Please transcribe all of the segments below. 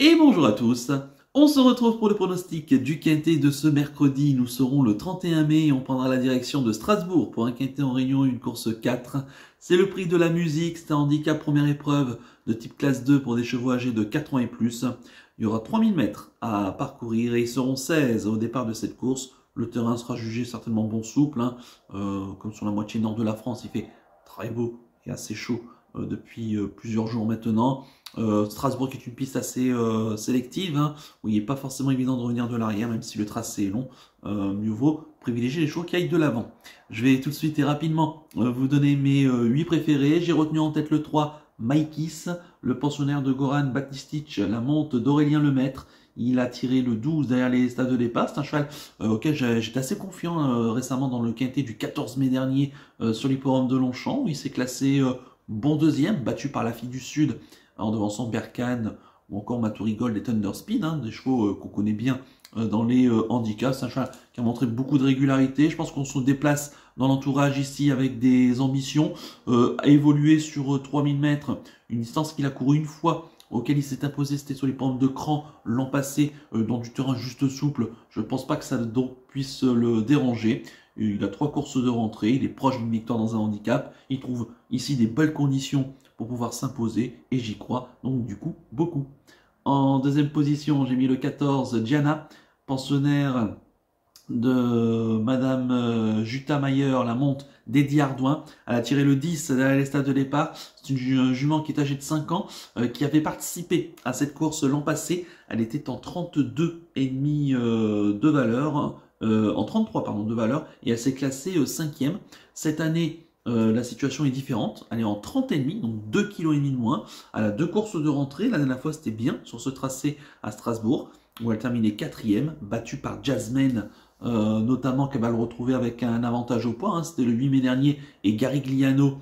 Et bonjour à tous. On se retrouve pour le pronostic du quintet de ce mercredi. Nous serons le 31 mai et on prendra la direction de Strasbourg pour un quintet en réunion, une course 4. C'est le prix de la musique, c'est un handicap première épreuve de type classe 2 pour des chevaux âgés de 4 ans et plus. Il y aura 3000 mètres à parcourir et ils seront 16 au départ de cette course. Le terrain sera jugé certainement bon souple, comme sur la moitié nord de la France, il fait très beau et assez chaud depuis plusieurs jours maintenant. Strasbourg est une piste assez sélective, où il n'est pas forcément évident de revenir de l'arrière, même si le tracé est long. Mieux vaut privilégier les chevaux qui aillent de l'avant. Je vais tout de suite et rapidement vous donner mes 8 préférés. J'ai retenu en tête le 3, Maïkis, le pensionnaire de Goran Batistic, la monte d'Aurélien Lemaître. Il a tiré le 12 derrière les stades de départ. C'est un cheval auquel j'étais assez confiant récemment dans le quintet du 14 mai dernier sur l'hippodrome de Longchamp, où il s'est classé bon deuxième, battu par la Fille du Sud en devançant Berkane ou encore Maturigold et Thunderspeed, des chevaux qu'on connaît bien dans les handicaps. C'est un cheval qui a montré beaucoup de régularité. Je pense qu'on se déplace dans l'entourage ici avec des ambitions à évoluer sur 3000 mètres, une distance qu'il a couru une fois, auquel il s'est imposé, c'était sur les pentes de Cran l'an passé, dans du terrain juste souple. Je ne pense pas que ça donc puisse le déranger. Il a 3 courses de rentrée, il est proche d'une victoire dans un handicap. Il trouve ici des belles conditions pour pouvoir s'imposer et j'y crois, donc du coup beaucoup. En deuxième position, j'ai mis le 14, Diana, pensionnaire de Madame Jutta Mayer, la monte d'Eddie Ardouin. Elle a tiré le 10 derrière les stades de départ. C'est une jument qui est âgée de 5 ans, qui avait participé à cette course l'an passé. Elle était en 32,5 de valeur, en 33 pardon de valeur, et elle s'est classée 5e. Cette année, la situation est différente. Elle est en 30,5, donc 2,5 kg de moins. Elle a 2 courses de rentrée. La dernière fois, c'était bien sur ce tracé à Strasbourg, où elle terminait 4e, battue par Jasmine, notamment qu'elle va le retrouver avec un avantage au poids. C'était le 8 mai dernier, et Garigliano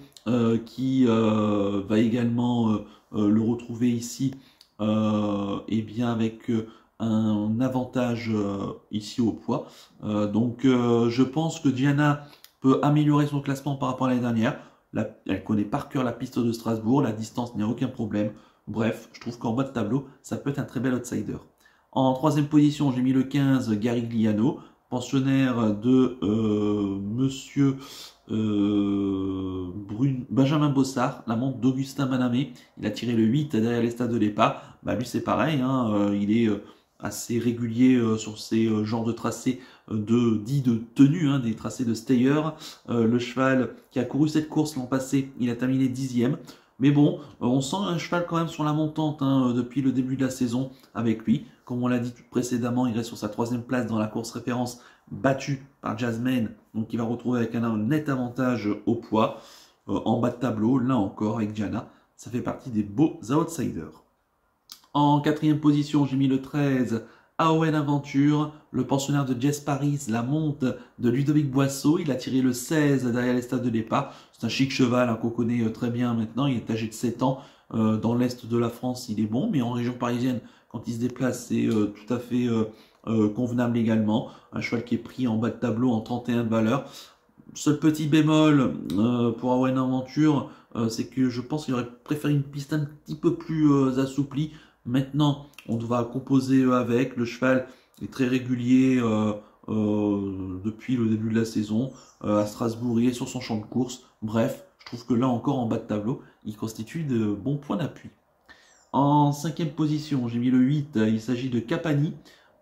qui va également le retrouver ici, et bien avec un avantage ici au poids. Donc je pense que Diana peut améliorer son classement par rapport à l'année dernière. Elle connaît par cœur la piste de Strasbourg, la distance n'y a aucun problème. Bref, je trouve qu'en bas de tableau, ça peut être un très bel outsider. En troisième position, j'ai mis le 15, Garigliano, pensionnaire de Monsieur Benjamin Bossard, la montre d'Augustin Manamé. Il a tiré le 8 derrière les stades de départ. Lui, c'est pareil, il est assez régulier sur ces genres de tracés dits de tenue, des tracés de stayer. Le cheval qui a couru cette course l'an passé, il a terminé 10e. Mais bon, on sent un cheval quand même sur la montante depuis le début de la saison avec lui. Comme on l'a dit précédemment, il reste sur sa 3e place dans la course référence, battu par Jasmine, donc il va retrouver avec un net avantage au poids. En bas de tableau, là encore avec Diana, ça fait partie des beaux outsiders. En 4e position, j'ai mis le 13, Aowen Aventure, le pensionnaire de Jess Paris, la monte de Ludovic Boisseau. Il a tiré le 16 derrière les stades de départ. C'est un chic cheval qu'on connaît très bien maintenant. Il est âgé de 7 ans. Dans l'est de la France, il est bon, mais en région parisienne, quand il se déplace, c'est tout à fait convenable également. Un cheval qui est pris en bas de tableau en 31 de valeur. Seul petit bémol pour Aowen Aventure, c'est que je pense qu'il aurait préféré une piste un petit peu plus assouplie. Maintenant, on va composer avec. Le cheval est très régulier depuis le début de la saison. À Strasbourg, il est sur son champ de course. Bref, je trouve que là encore, en bas de tableau, il constitue de bons points d'appui. En 5e position, j'ai mis le 8. Il s'agit de Capani.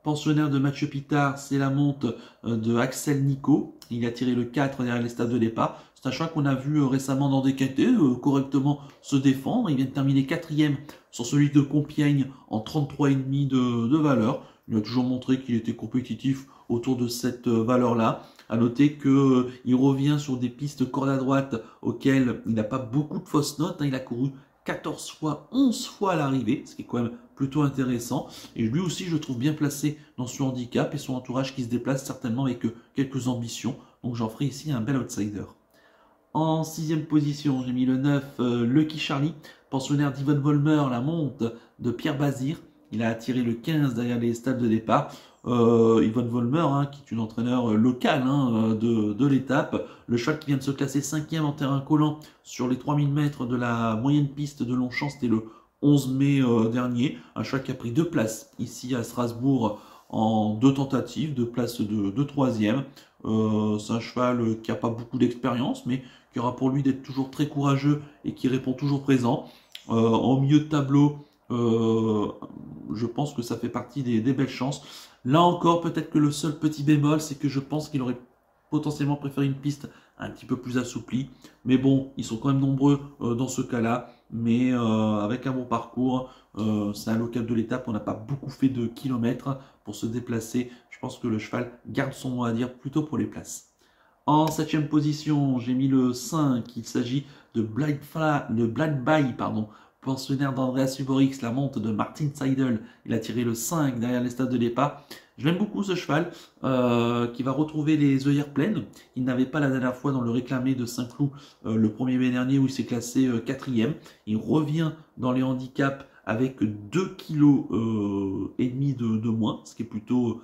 Pensionnaire de Mathieu Pitard, c'est la monte de Axel Nico. Il a tiré le 4 derrière les stades de départ. C'est un cheval qu'on a vu récemment dans des quintés correctement se défendre. Il vient de terminer 4e sur celui de Compiègne en 33,5 de valeur. Il a toujours montré qu'il était compétitif autour de cette valeur-là. À noter qu'il revient sur des pistes corde à droite auxquelles il n'a pas beaucoup de fausses notes. Il a couru 14 fois, 11 fois à l'arrivée, ce qui est quand même plutôt intéressant. Et lui aussi, je le trouve bien placé dans son handicap et son entourage qui se déplace certainement avec quelques ambitions. Donc j'en ferai ici un bel outsider. En 6e position, j'ai mis le 9, Lucky Charlie, pensionnaire d'Yvonne Volmer, la monte de Pierre Bazir. Il a attiré le 15 derrière les stades de départ. Yvonne Volmer, qui est une entraîneur locale de l'étape. Le cheval qui vient de se classer 5e en terrain collant sur les 3000 mètres de la moyenne piste de Longchamp, c'était le 11 mai dernier. Un cheval qui a pris 2 places ici à Strasbourg en 2 tentatives, 2 places de 3e. C'est un cheval qui n'a pas beaucoup d'expérience, mais qui aura pour lui d'être toujours très courageux et qui répond toujours présent. En milieu de tableau, je pense que ça fait partie des belles chances. Là encore, peut-être que le seul petit bémol, c'est que je pense qu'il aurait potentiellement préféré une piste un petit peu plus assouplie. Mais bon, ils sont quand même nombreux dans ce cas-là. Mais avec un bon parcours, c'est un local de l'étape. On n'a pas beaucoup fait de kilomètres pour se déplacer. Je pense que le cheval garde son mot à dire plutôt pour les places. En 7e position, j'ai mis le 5. Il s'agit de Blind Buy, pensionnaire d'Andreas Uborix, la monte de Martin Seidel. Il a tiré le 5 derrière les stades de départ. Je l'aime beaucoup ce cheval qui va retrouver les œillères pleines. Il n'avait pas la dernière fois dans le réclamé de Saint-Cloud le 1er mai dernier où il s'est classé 4e. Il revient dans les handicaps avec 2,5 kg de moins, ce qui est plutôt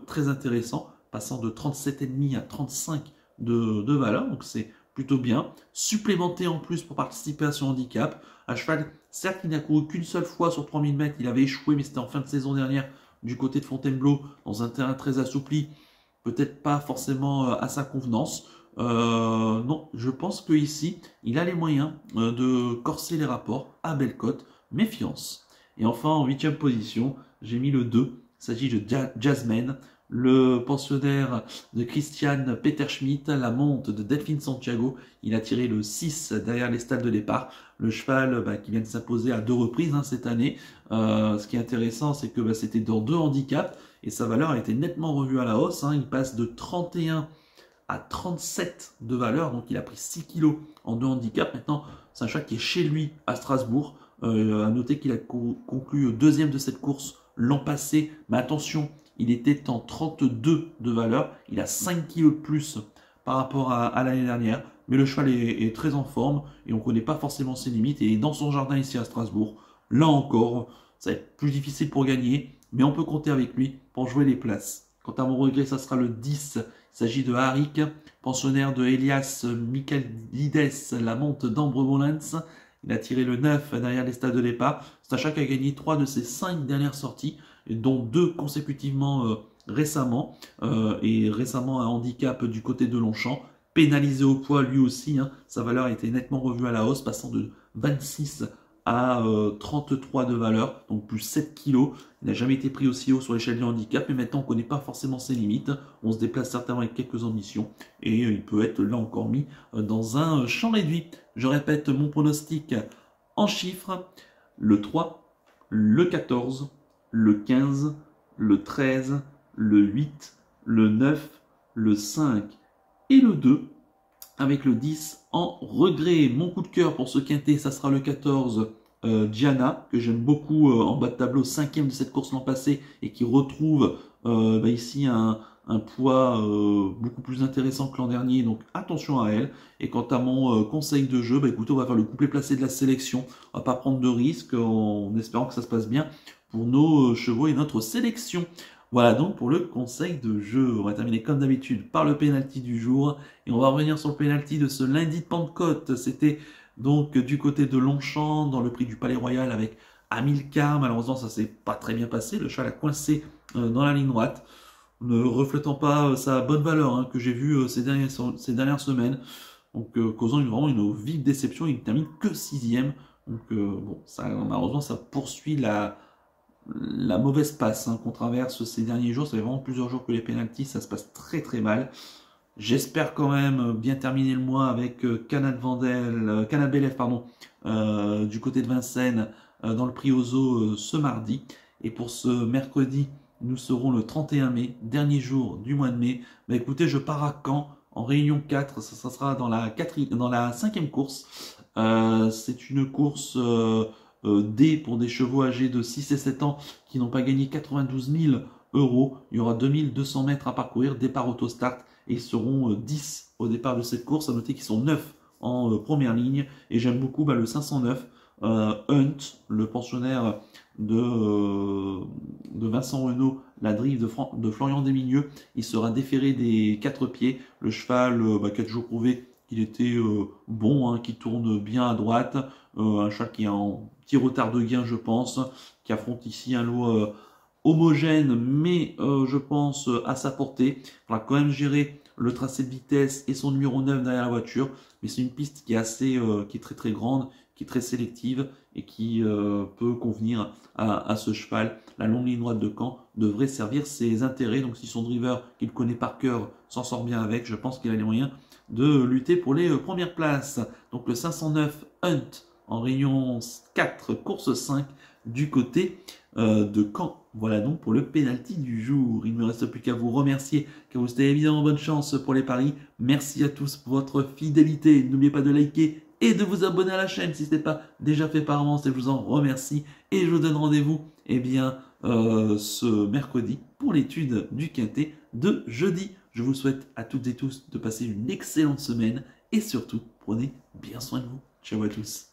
très intéressant, passant de 37,5 à 35 de valeur, donc c'est plutôt bien. Supplémenté en plus pour participer à ce handicap. Un cheval, certes, il n'a couru qu'une seule fois sur 3000 mètres, il avait échoué, mais c'était en fin de saison dernière du côté de Fontainebleau, dans un terrain très assoupli, peut-être pas forcément à sa convenance. Non, je pense qu'ici, il a les moyens de corser les rapports à belle cote. Méfiance. Et enfin, en 8e position, j'ai mis le 2. Il s'agit de Jasmine, le pensionnaire de Christian Peterschmidt, la monte de Delphine Santiago. Il a tiré le 6 derrière les stalles de départ. Le cheval qui vient de s'imposer à 2 reprises cette année. Ce qui est intéressant, c'est que c'était dans 2 handicaps et sa valeur a été nettement revue à la hausse. Il passe de 31 à 37 de valeur, donc il a pris 6 kilos en 2 handicaps. Maintenant, c'est un cheval qui est chez lui à Strasbourg. À noter qu'il a conclu 2e de cette course l'an passé, mais attention, il était en 32 de valeur, il a 5 kg de plus par rapport à l'année dernière, mais le cheval est très en forme et on ne connaît pas forcément ses limites, et dans son jardin ici à Strasbourg, là encore, ça va être plus difficile pour gagner, mais on peut compter avec lui pour jouer les places. Quant à mon regret, ça sera le 10, il s'agit de Harik, pensionnaire de Elias Michaelides, la monte d'Ambre Molens. Il a tiré le 9 derrière les stades de départ. C'est un cheval qui a gagné 3 de ses 5 dernières sorties, dont 2 consécutivement récemment. Et récemment un handicap du côté de Longchamp. Pénalisé au poids lui aussi. Sa valeur a été nettement revue à la hausse, passant de 26 à 33 de valeur, donc plus 7 kg. Il n'a jamais été pris aussi haut sur l'échelle du handicap, mais maintenant on ne connaît pas forcément ses limites. On se déplace certainement avec quelques ambitions, et il peut être là encore mis dans un champ réduit. Je répète mon pronostic en chiffres: le 3, le 14, le 15, le 13, le 8, le 9, le 5 et le 2. Avec le 10 en regret. Mon coup de cœur pour ce quintet, ça sera le 14, Diana, que j'aime beaucoup en bas de tableau, 5e de cette course l'an passé, et qui retrouve ici un poids beaucoup plus intéressant que l'an dernier, donc attention à elle. Et quant à mon conseil de jeu, écoutez, on va faire le couplet placé de la sélection, on va pas prendre de risques, en espérant que ça se passe bien pour nos chevaux et notre sélection. Voilà donc pour le conseil de jeu. On va terminer comme d'habitude par le penalty du jour. Et on va revenir sur le penalty de ce lundi de Pentecôte. C'était donc du côté de Longchamp, dans le prix du Palais Royal avec Amilcar. Malheureusement, ça s'est pas très bien passé. Le cheval a coincé dans la ligne droite, ne reflétant pas sa bonne valeur que j'ai vue ces dernières semaines. Donc causant vraiment une vive déception. Il ne termine que 6e. Donc bon, malheureusement, ça poursuit la mauvaise passe qu'on traverse ces derniers jours. Ça fait vraiment plusieurs jours que les pénaltys, ça se passe très très mal. J'espère quand même bien terminer le mois avec Canabelev du côté de Vincennes dans le prix Ozo ce mardi. Et pour ce mercredi, nous serons le 31 mai, dernier jour du mois de mai. Écoutez, je pars à Caen en réunion 4, ça sera dans la 5e course. C'est une course D pour des chevaux âgés de 6 et 7 ans qui n'ont pas gagné 92 000 €. Il y aura 2200 mètres à parcourir, départ auto-start, et ils seront 10 au départ de cette course. À noter qu'ils sont 9 en première ligne, et j'aime beaucoup le 509 Hunt, le pensionnaire de Vincent Renaud, la drive de Florian Desmigneux. Il sera déféré des 4 pieds. Le cheval qui a toujours prouvé il était bon, hein, qui tourne bien à droite. Un cheval qui est en petit retard de gain, je pense, qui affronte ici un lot homogène, mais je pense à sa portée. Il faudra quand même gérer le tracé de vitesse et son numéro 9 derrière la voiture, mais c'est une piste qui est assez, qui est très très grande, qui est très sélective et qui peut convenir à ce cheval. La longue ligne droite de Caen devrait servir ses intérêts, donc si son driver qu'il connaît par cœur s'en sort bien avec, je pense qu'il a les moyens de lutter pour les premières places. Donc le 509 Hunt en réunion 4, course 5 du côté de Caen. Voilà donc pour le penalty du jour. Il ne me reste plus qu'à vous remercier, qu'à vous souhaiter évidemment bonne chance pour les paris. Merci à tous pour votre fidélité. N'oubliez pas de liker et de vous abonner à la chaîne si ce n'est pas déjà fait par avance, et je vous en remercie. Et je vous donne rendez-vous ce mercredi pour l'étude du quintet de jeudi. Je vous souhaite à toutes et tous de passer une excellente semaine et surtout, prenez bien soin de vous. Ciao à tous.